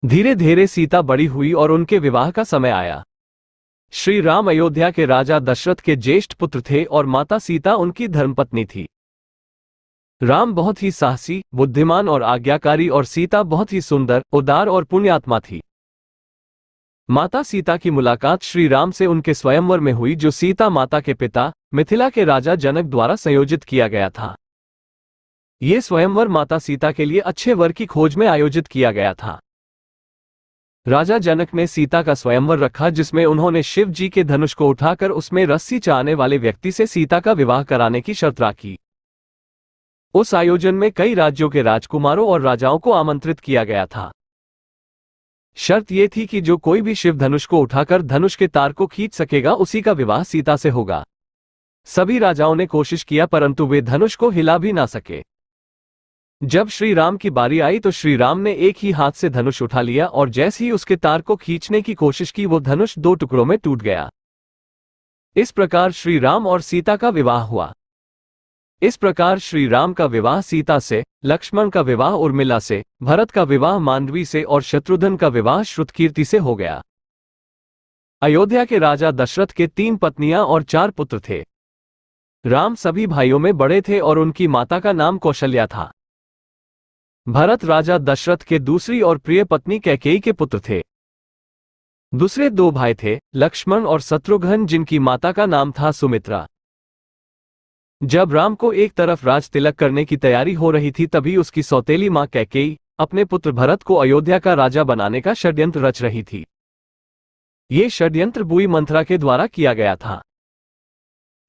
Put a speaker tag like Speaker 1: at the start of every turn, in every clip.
Speaker 1: धीरे धीरे सीता बड़ी हुई और उनके विवाह का समय आया। श्री राम अयोध्या के राजा दशरथ के ज्येष्ठ पुत्र थे और माता सीता उनकी धर्मपत्नी थी। राम बहुत ही साहसी, बुद्धिमान और आज्ञाकारी और सीता बहुत ही सुंदर, उदार और पुण्यात्मा थी। माता सीता की मुलाकात श्री राम से उनके स्वयंवर में हुई, जो सीता माता के पिता मिथिला के राजा जनक द्वारा संयोजित किया गया था। ये स्वयंवर माता सीता के लिए अच्छे वर की खोज में आयोजित किया गया था। राजा जनक ने सीता का स्वयंवर रखा, जिसमें उन्होंने शिव जी के धनुष को उठाकर उसमें रस्सी चाहने वाले व्यक्ति से सीता का विवाह कराने की शर्त रखी। उस आयोजन में कई राज्यों के राजकुमारों और राजाओं को आमंत्रित किया गया था। शर्त यह थी कि जो कोई भी शिव धनुष को उठाकर धनुष के तार को खींच सकेगा, उसी का विवाह सीता से होगा। सभी राजाओं ने कोशिश किया, परंतु वे धनुष को हिला भी ना सके। जब श्री राम की बारी आई तो श्री राम ने एक ही हाथ से धनुष उठा लिया और जैसे ही उसके तार को खींचने की कोशिश की, वो धनुष 2 टुकड़ों में टूट गया। इस प्रकार श्री राम और सीता का विवाह हुआ। इस प्रकार श्री राम का विवाह सीता से, लक्ष्मण का विवाह उर्मिला से, भरत का विवाह मांडवी से और शत्रुघ्न का विवाह श्रुतकीर्ति से हो गया। अयोध्या के राजा दशरथ के 3 पत्नियां और 4 पुत्र थे। राम सभी भाइयों में बड़े थे और उनकी माता का नाम कौशल्या था। भरत राजा दशरथ के दूसरी और प्रिय पत्नी कैकेयी के पुत्र थे। दूसरे 2 भाई थे, लक्ष्मण और शत्रुघ्न, जिनकी माता का नाम था सुमित्रा। जब राम को एक तरफ राज तिलक करने की तैयारी हो रही थी, तभी उसकी सौतेली मां कैकेयी अपने पुत्र भरत को अयोध्या का राजा बनाने का षड्यंत्र रच रही थी। ये षड्यंत्र बुई मंथरा के द्वारा किया गया था।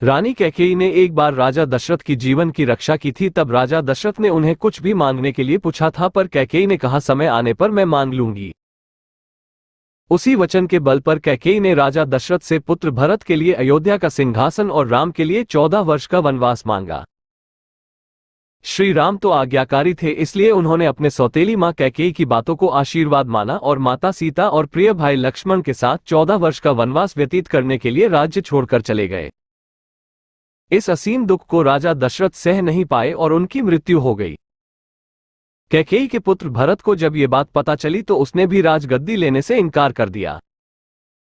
Speaker 1: रानी कैकेयी ने एक बार राजा दशरथ की जीवन की रक्षा की थी। तब राजा दशरथ ने उन्हें कुछ भी मांगने के लिए पूछा था, पर कैकेयी ने कहा, समय आने पर मैं मांग लूंगी। उसी वचन के बल पर कैकेयी ने राजा दशरथ से पुत्र भरत के लिए अयोध्या का सिंहासन और राम के लिए 14 वर्ष का वनवास मांगा। श्री राम तो आज्ञाकारी थे, इसलिए उन्होंने अपने सौतेली मां कैकेयी की बातों को आशीर्वाद माना और माता सीता और प्रिय भाई लक्ष्मण के साथ 14 वर्ष का वनवास व्यतीत करने के लिए राज्य छोड़कर चले गए। इस असीम दुख को राजा दशरथ सह नहीं पाए और उनकी मृत्यु हो गई। कैकेयी के पुत्र भरत को जब ये बात पता चली तो उसने भी राजगद्दी लेने से इनकार कर दिया।